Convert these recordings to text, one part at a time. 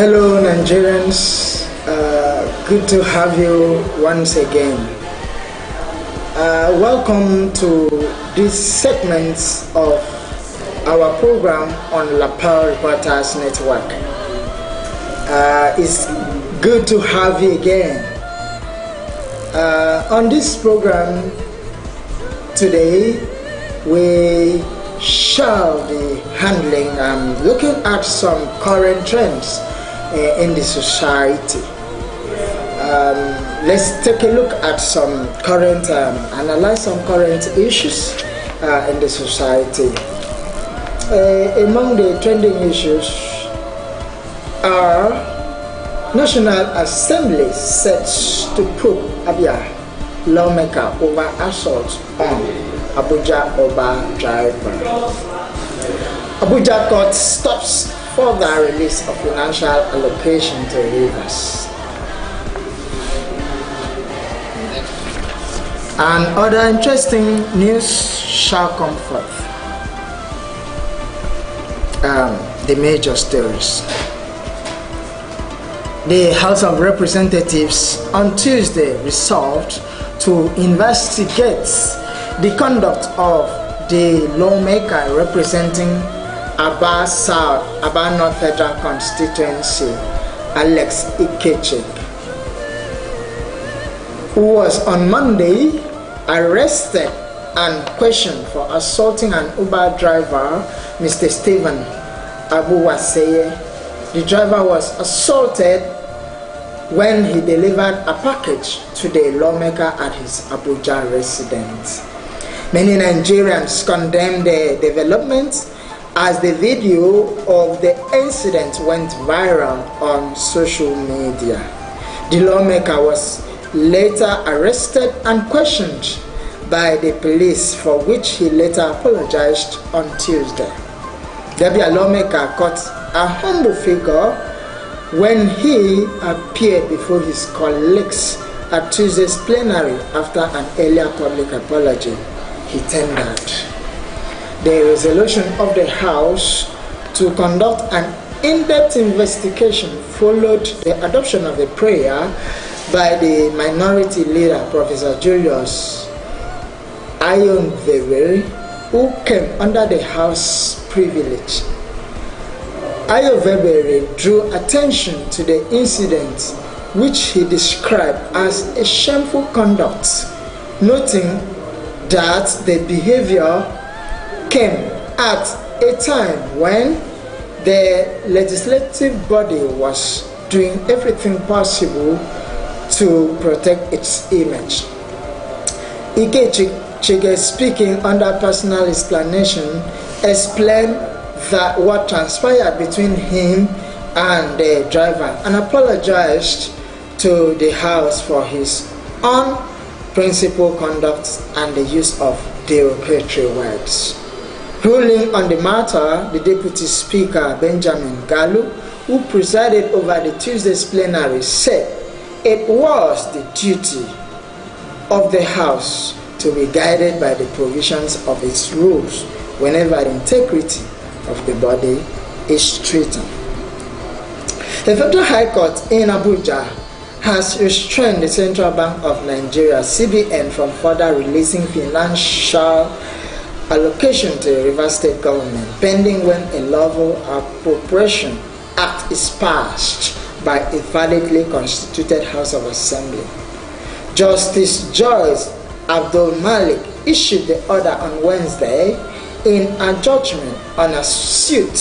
Hello, Nigerians. Good to have you once again. Welcome to this segment of our program on Lapel Reporters Network. It's good to have you again. On this program today, we shall be looking at some current trends in the society. Let's take a look at some current, analyze some current issues in the society. Among the trending issues are National Assembly sets to probe Abia lawmaker over assault on Abuja Oba driver. Abuja court stops further release of financial allocation to Rivers. And other interesting news shall come forth. The major stories. The House of Representatives on Tuesday resolved to investigate the conduct of the lawmaker representing Aba South, Aba North Federal Constituency, Alex Ikechik, who was on Monday arrested and questioned for assaulting an Uber driver, Mr. Stephen Abuwaseye. The driver was assaulted when he delivered a package to the lawmaker at his Abuja residence. Many Nigerians condemned the development as the video of the incident went viral on social media. The lawmaker was later arrested and questioned by the police, for which he later apologized on Tuesday. The lawmaker caught a humble figure when he appeared before his colleagues at Tuesday's plenary after an earlier public apology he tendered. The resolution of the House to conduct an in-depth investigation followed the adoption of a prayer by the minority leader, Professor Julius Ayonveveri, who came under the House privilege. Ayonveveri drew attention to the incident, which he described as a shameful conduct, noting that the behavior came at a time when the legislative body was doing everything possible to protect its image. Ikechik, speaking under personal explanation, explained that what transpired between him and the driver and apologized to the House for his unprincipled conduct and the use of derogatory words. Ruling on the matter, the Deputy Speaker Benjamin Galu, who presided over the Tuesday's plenary, said it was the duty of the House to be guided by the provisions of its rules whenever the integrity of the body is threatened. The Federal High Court in Abuja has restrained the Central Bank of Nigeria, CBN, from further releasing financial allocation to the Rivers State government, pending when a lawful appropriation act is passed by a validly constituted House of Assembly. Justice Joyce Abdul Malik issued the order on Wednesday in a judgment on a suit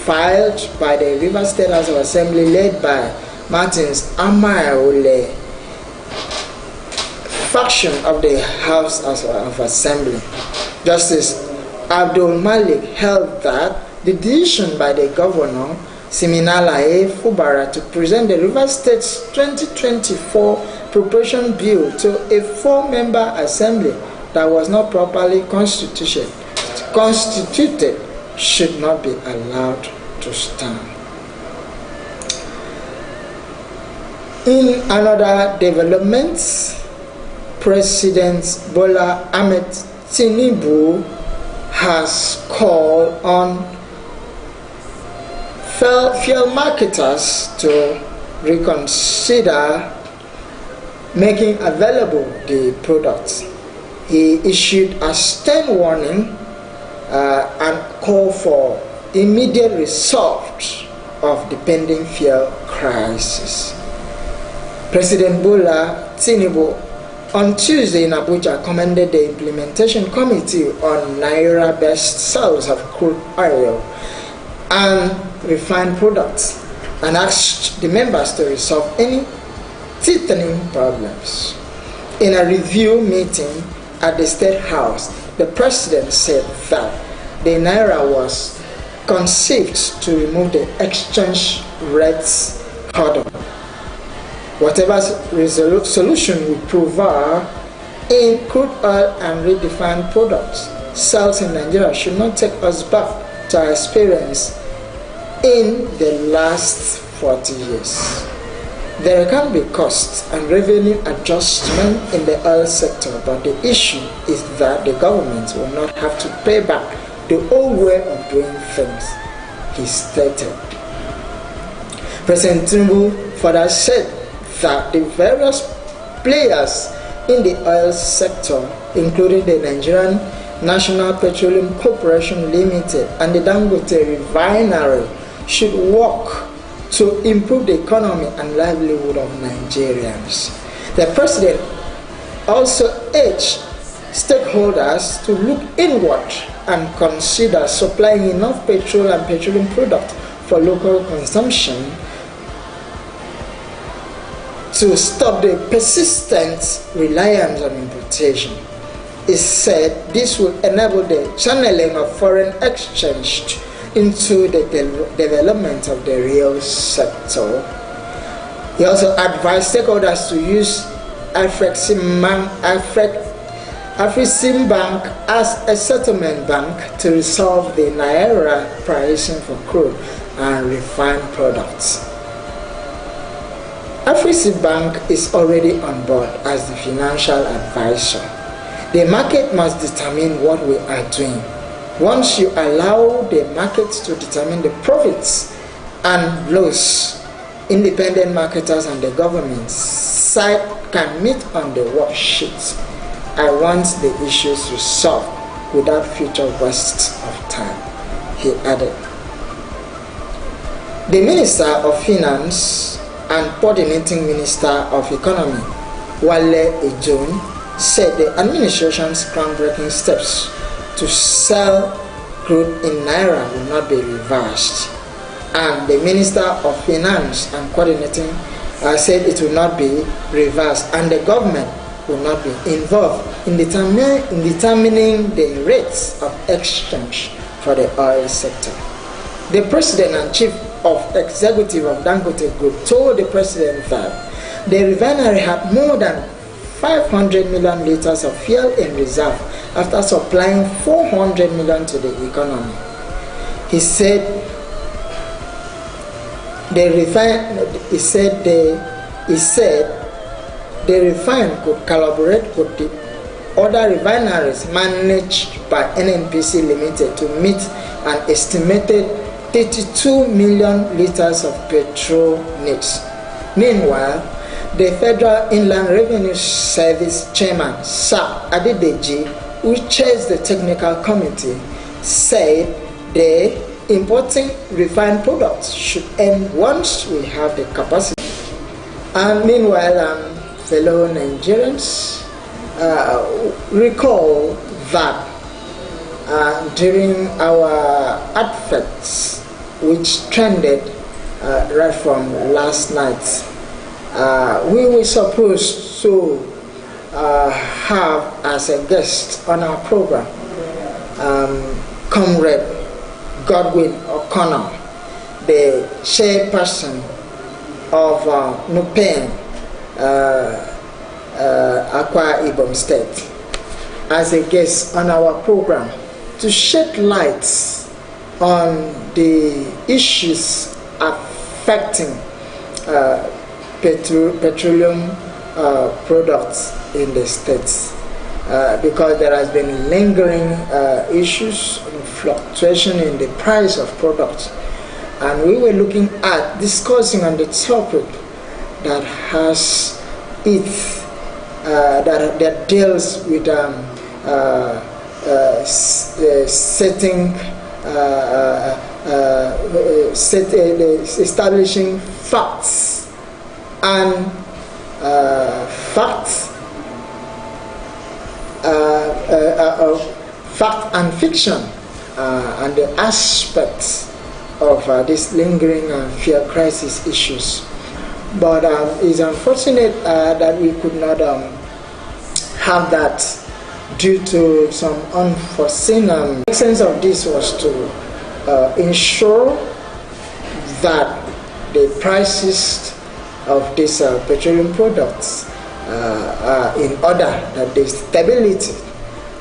filed by the Rivers State House of Assembly led by Martins Amaole faction of the House of Assembly. Justice Abdul Malik held that the decision by the governor Siminalayi Fubara to present the Rivers State's 2024 appropriation bill to a 4-member assembly that was not properly constituted should not be allowed to stand. In another development, President Bola Ahmed Tinubu has called on fuel marketers to reconsider making available the products. He issued a stern warning and called for immediate resolve of the pending fuel crisis. President Bola Tinubu on Tuesday in Abuja commended the implementation committee on Naira-based sales of crude oil and refined products and asked the members to resolve any threatening problems. In a review meeting at the State House, the president said that the Naira was conceived to remove the exchange rates hurdle. Whatever solution we provide in crude oil and refined products, sales in Nigeria should not take us back to our experience in the last 40 years. There can be cost and revenue adjustment in the oil sector, but the issue is that the government will not have to pay back the old way of doing things, he stated. President Tinubu further said that the various players in the oil sector, including the Nigerian National Petroleum Corporation Limited and the Dangote Refinery, should work to improve the economy and livelihood of Nigerians. The president also urged stakeholders to look inward and consider supplying enough petrol and petroleum products for local consumption to stop the persistent reliance on importation. It said this will enable the channeling of foreign exchange into the development of the real sector. He also advised stakeholders to use Afreximbank as a settlement bank to resolve the Naira pricing for crude and refined products. Afreximbank is already on board as the financial advisor. The market must determine what we are doing. Once you allow the market to determine the profits and loss, independent marketers and the government side can meet on the worksheets. I want the issues resolved without future waste of time, he added. The Minister of Finance and Coordinating Minister of Economy, Wale Ejun, said the administration's groundbreaking steps to sell crude in Naira will not be reversed. And the Minister of Finance and Coordinating said it will not be reversed, and the government will not be involved in determining the rates of exchange for the oil sector. The President and Chief of Executive of Dangote Group told the President that the refinery had more than 500 million liters of fuel in reserve after supplying 400 million to the economy. He said the refine could collaborate with the other refineries managed by NNPC Limited to meet an estimated 32 million liters of petrol needs. Meanwhile, the Federal Inland Revenue Service Chairman, Sir Adedeji, who chairs the technical committee, said the importing refined products should end once we have the capacity. And meanwhile, fellow Nigerians, recall that during our adverts, which trended right from last night, we were supposed to have as a guest on our program Comrade Godwin O'Connor, the chairperson of Nupen, Akwa Ibom State, as a guest on our program to shed light on the issues affecting petroleum products in the states, because there has been lingering issues and fluctuation in the price of products, and we were looking at discussing on the topic that has that deals with establishing facts and fact and fiction, and the aspects of this lingering fear crisis issues. But it's unfortunate that we could not have that due to some unforeseen. The essence of this was to ensure that the prices of these petroleum products are in order, that there's stability,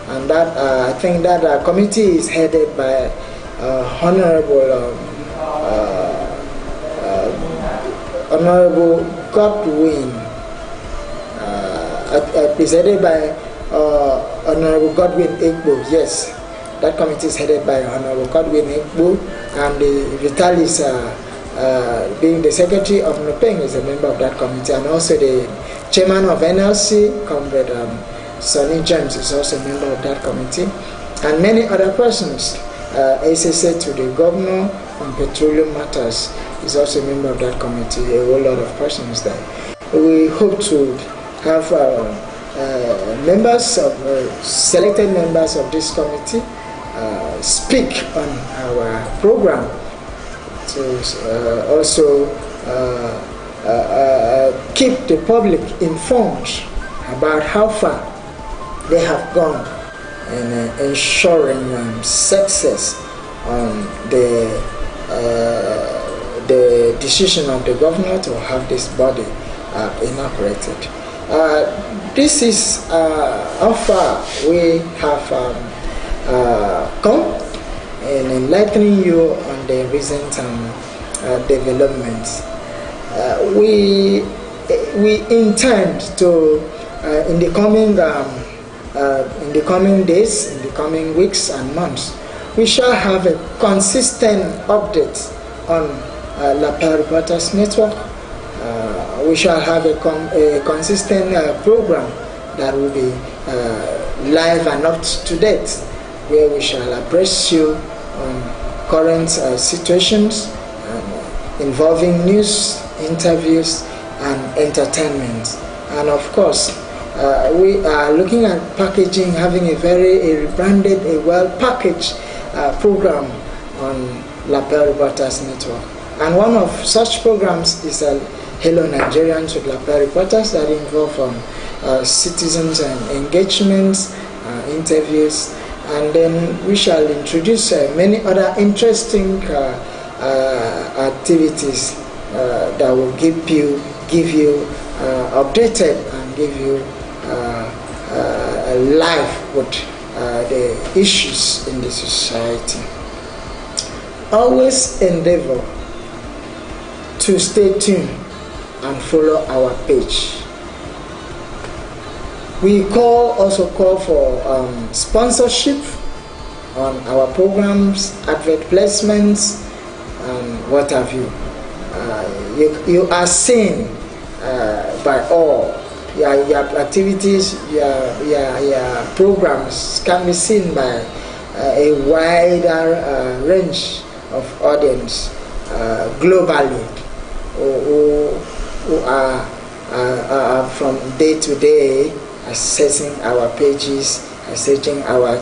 and that I think that committee is headed by Honorable Godwin. Is headed by Honorable Godwin Egbo. Yes, that committee is headed by Honorable Godwin Egbo, and Vitalis, being the secretary of NUPENG, is a member of that committee, and also the chairman of NLC, Comrade Sonny James, is also a member of that committee, and many other persons. SSA to the governor on petroleum matters is also a member of that committee, a whole lot of persons there. We hope to have selected members of this committee speak on our program to also keep the public informed about how far they have gone in ensuring success on the decision of the governor to have this body inaugurated. This is how far we have come in enlightening you on the recent developments. We intend to in the coming days, in the coming weeks and months, we shall have a consistent update on Lapel Reporters Network. We shall have a consistent program that will be live and up to date, where we shall address you on current situations involving news, interviews, and entertainment. And of course, we are looking at packaging, having a rebranded, a well-packaged program on Lapel Reporters Network. And one of such programs is Hello Nigerians with Lapel Reporters, that involve citizens and engagements, interviews, and then we shall introduce many other interesting activities that will give you updated and give you life with the issues in the society. Always endeavor to stay tuned and follow our page. We also call for sponsorship on our programs, advert placements, and what have you. You are seen by all. Your activities, your programs can be seen by a wider range of audience globally, who are from day to day accessing our pages, accessing our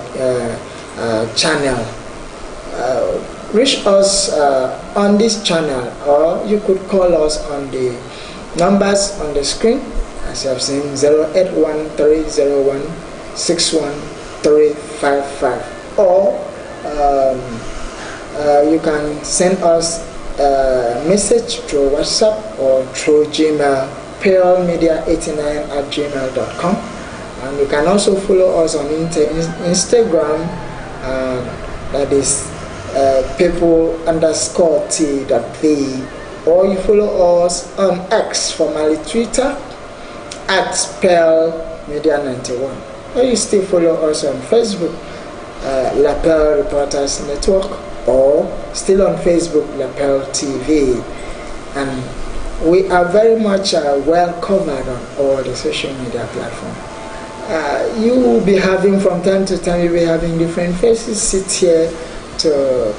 channel. Reach us on this channel, or you could call us on the numbers on the screen, as you have seen, 0813016155, or you can send us a message through WhatsApp or through Gmail, pearlmedia89@gmail.com, and you can also follow us on Instagram, that is people_t.v, or you follow us on X, formerly Twitter, @pearlmedia91, or you still follow us on Facebook, Lapel Reporters Network, or still on Facebook, Lapel TV. And we are very much well covered on all the social media platforms. You will be having, from time to time, you'll be having different faces sit here to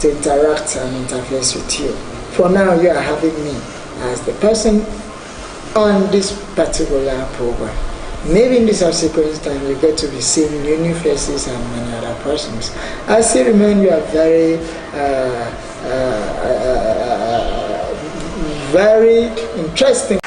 interact and interface with you. For now, you are having me as the person on this particular program. Maybe in the subsequent time you get to be seeing new faces and many other persons. I still remain you are very interesting.